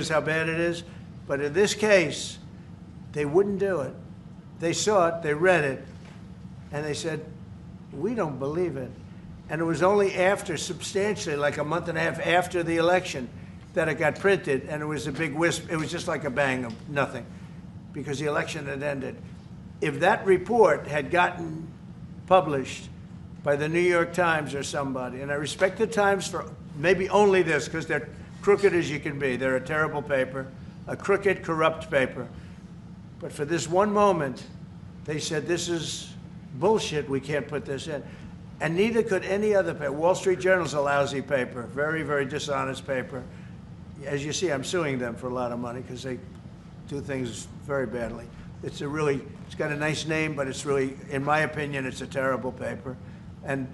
how bad it is. But in this case, they wouldn't do it. They saw it, they read it, and they said, we don't believe it. And it was only after, substantially, like a month and a half after the election, that it got printed, and it was a big wisp. It was just like a bang of nothing, because the election had ended. If that report had gotten published by the New York Times or somebody, and I respect the Times for maybe only this, because they're crooked as you can be. They're a terrible paper, a crooked, corrupt paper. But for this one moment, they said, this is bullshit, we can't put this in. And neither could any other paper. Wall Street Journal's a lousy paper, very, very dishonest paper. As you see, I'm suing them for a lot of money because they do things very badly. It's got a nice name, but it's really, in my opinion, it's a terrible paper. And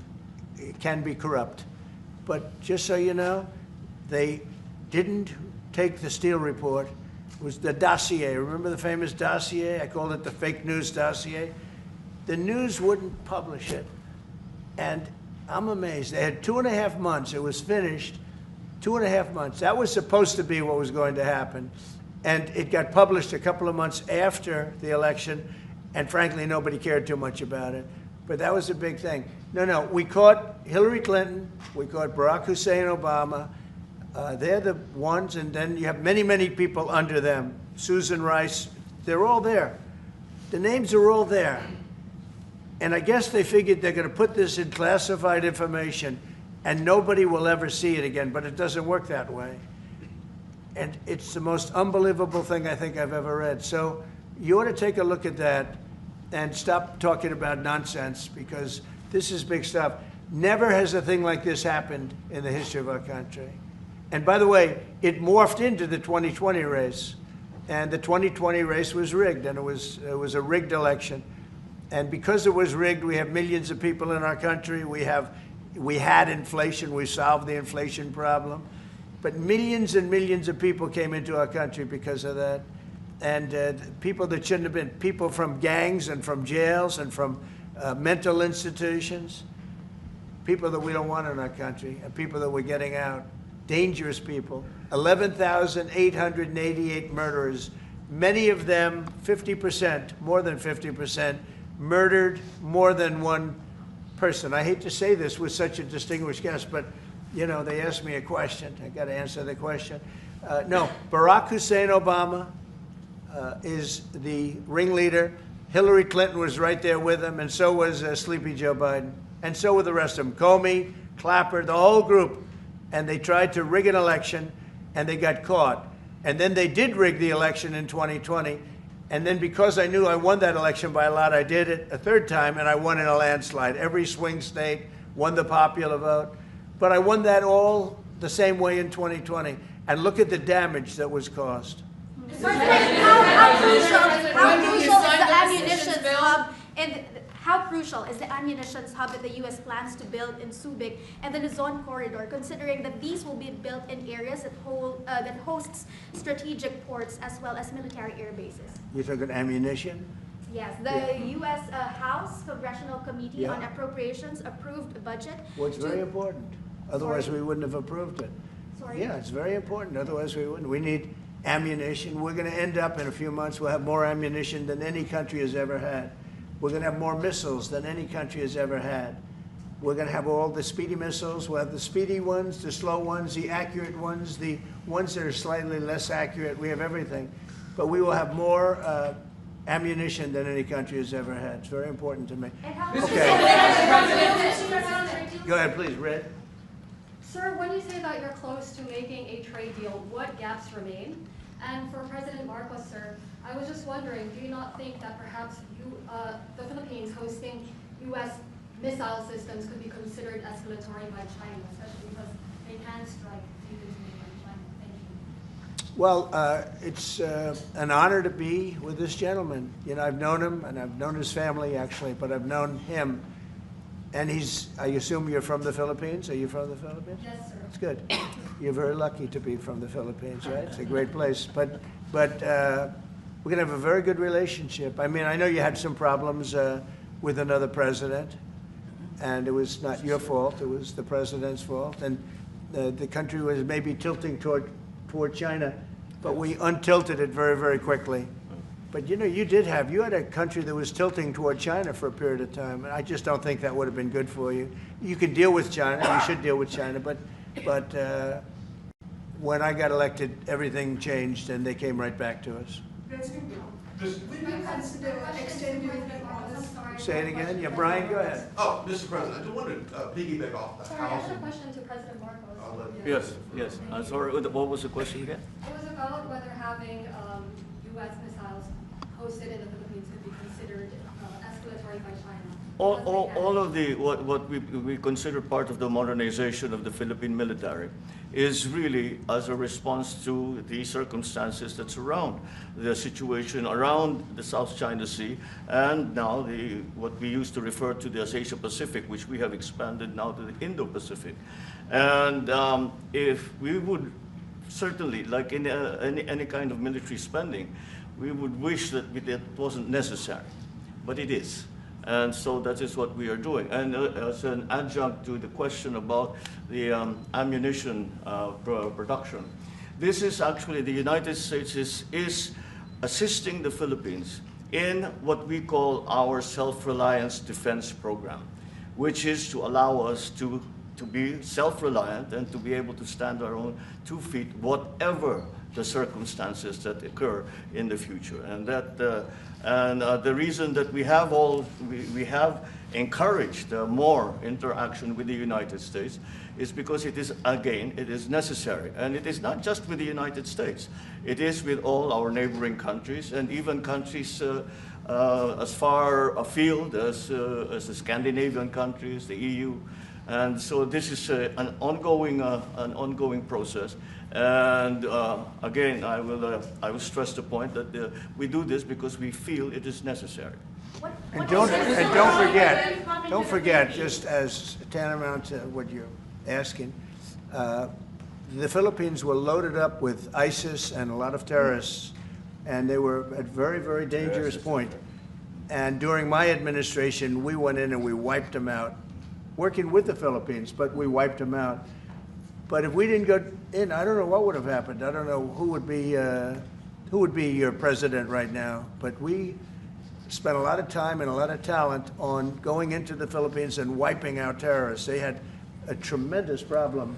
it can be corrupt. But just so you know, they didn't take the Steele report. It was the Dossier. Remember the famous Dossier? I called it the fake news dossier. The news wouldn't publish it. And I'm amazed. They had 2.5 months. It was finished. 2.5 months. That was supposed to be what was going to happen. And it got published a couple of months after the election. And frankly, nobody cared too much about it. But that was a big thing. No, we caught Hillary Clinton. We caught Barack Hussein Obama. They're the ones. And then you have many, many people under them. Susan Rice. They're all there. The names are all there. And I guess they figured they're going to put this in classified information and nobody will ever see it again, but it doesn't work that way. And it's the most unbelievable thing I think I've ever read. So you ought to take a look at that and stop talking about nonsense, because this is big stuff. Never has a thing like this happened in the history of our country. And by the way, it morphed into the 2020 race. And the 2020 race was rigged, and it was a rigged election. And because it was rigged, we have millions of people in our country. We had inflation. We solved the inflation problem. But millions and millions of people came into our country because of that. And people that shouldn't have been, people from gangs and from jails and from mental institutions, people that we don't want in our country, and people that we're getting out, dangerous people. 11,888 murderers, many of them 50%, more than 50%, murdered more than one person. I hate to say this with such a distinguished guest, but you know, they asked me a question. I got to answer the question. No, Barack Hussein Obama is the ringleader. Hillary Clinton was right there with him, and so was Sleepy Joe Biden, and so were the rest of them. Comey, Clapper, the whole group. And they tried to rig an election, and they got caught. And then they did rig the election in 2020. And then because I knew I won that election by a lot, I did it a third time, and I won in a landslide. Every swing state won the popular vote. But I won that all the same way in 2020. And look at the damage that was caused. How crucial is the ammunition hub that the U.S. plans to build in Subic and the Luzon corridor, considering that these will be built in areas that hosts strategic ports as well as military air bases? You're talking ammunition? Yes, the U.S. House Congressional Committee on Appropriations approved a budget. Well, it's very important. Otherwise, we wouldn't have approved it. Sorry? Yeah, it's very important. Otherwise, we wouldn't. We need ammunition. We're going to end up in a few months, we'll have more ammunition than any country has ever had. We're going to have more missiles than any country has ever had. We're going to have all the speedy missiles. We'll have the speedy ones, the slow ones, the accurate ones, the ones that are slightly less accurate. We have everything. But we will have more ammunition than any country has ever had. It's very important to me. Okay. Go ahead, please, Red. Sir, when you say that you're close to making a trade deal, what gaps remain? And for President Marcos, sir, I was just wondering, do you not think that perhaps the Philippines hosting U.S. missile systems could be considered escalatory by China, especially because they can strike deep into mainland China? Thank you. Well, it's an honor to be with this gentleman. You know, I've known him, and I've known his family, actually, but I've known him. And I assume you're from the Philippines? Are you from the Philippines? Yes, sir. That's good. You're very lucky to be from the Philippines, right? It's a great place. But we're going to have a very good relationship. I mean, I know you had some problems with another president, and it was not your fault. It was the president's fault. And the country was maybe tilting toward China. but we untilted it very, very quickly. But you know, you had a country that was tilting toward China for a period of time, and I just don't think that would have been good for you. You can deal with China, you should deal with China, but when I got elected, everything changed and they came right back to us. Say it again? Yeah, Brian, go ahead. Oh, Mr. President, I just wanted to piggyback off the Sorry, I had a housing. question to President Marcos. I'll let you- Yes. I'm sorry, what was the question again? It was about whether having U.S. missiles hosted in the Philippines could be considered escalatory by China. All of the, what we consider part of the modernization of the Philippine military is really as a response to the circumstances that surround the situation around the South China Sea and now what we used to refer to as Asia-Pacific, which we have expanded now to the Indo-Pacific. And if we would certainly, like in any kind of military spending, we would wish that it wasn't necessary, but it is. And so that is what we are doing. And as an adjunct to the question about the ammunition production, this is actually the United States is assisting the Philippines in what we call our self-reliance defense program, which is to allow us to be self-reliant and to be able to stand our own 2 feet, whatever the circumstances that occur in the future. And that the reason that we have encouraged more interaction with the United States is because it is necessary. And it is not just with the United States. It is with all our neighboring countries and even countries as far afield as the Scandinavian countries, the EU. And so this is an ongoing process. And again, I will stress the point that we do this because we feel it is necessary. And don't forget, just as tantamount to what you're asking, the Philippines were loaded up with ISIS and a lot of terrorists, and they were at very, very dangerous point. And during my administration, we went in and we wiped them out, working with the Philippines, but we wiped them out. But if we didn't go in, I don't know what would have happened. I don't know who would be your president right now. But we spent a lot of time and a lot of talent on going into the Philippines and wiping out terrorists. They had a tremendous problem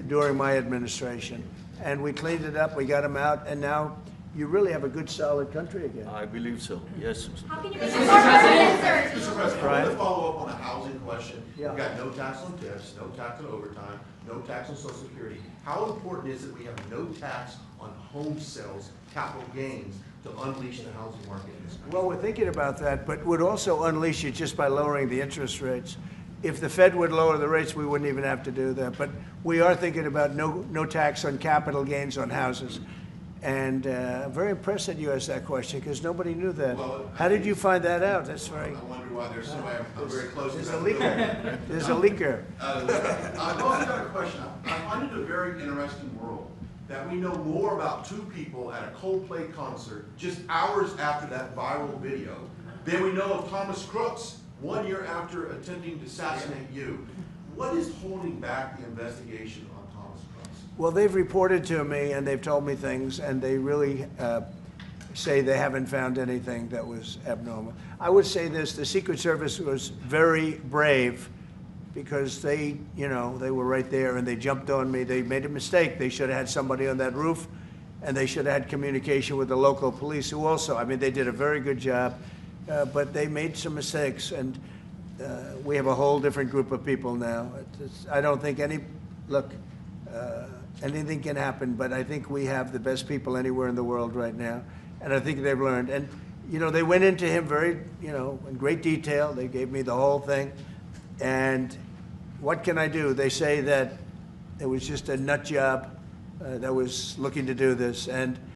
during my administration. And we cleaned it up, we got them out, and now you really have a good, solid country again. I believe so, yes. How can you make it more permanent, sir? Mr. President, I want to follow up on the housing question. Yeah. We've got no tax on tips, no tax on overtime, no tax on Social Security. How important is it we have no tax on home sales, capital gains, to unleash the housing market in this country? Well, we're thinking about that, but would also unleash it just by lowering the interest rates. If the Fed would lower the rates, we wouldn't even have to do that. But we are thinking about no tax on capital gains on houses. And I'm very impressed that you asked that question because nobody knew that. Well, How did you find that out? That's very. I wonder why there's somebody I'm very close to. There's a leaker. There's a leaker. I've also got a question. I find it a very interesting world that we know more about two people at a Coldplay concert just hours after that viral video than we know of Thomas Crooks 1 year after attempting to assassinate you. What is holding back the investigation on Thomas Crooks? Well, they've reported to me and they've told me things, and they really say they haven't found anything that was abnormal. I would say this: the Secret Service was very brave because they were right there and they jumped on me. They made a mistake. They should have had somebody on that roof, and they should have had communication with the local police, who also, I mean, they did a very good job, but they made some mistakes, and we have a whole different group of people now. I don't think anything can happen, but I think we have the best people anywhere in the world right now, and I think they've learned. And they went into him very, in great detail. They gave me the whole thing, and what can I do? They say that it was just a nut job that was looking to do this, and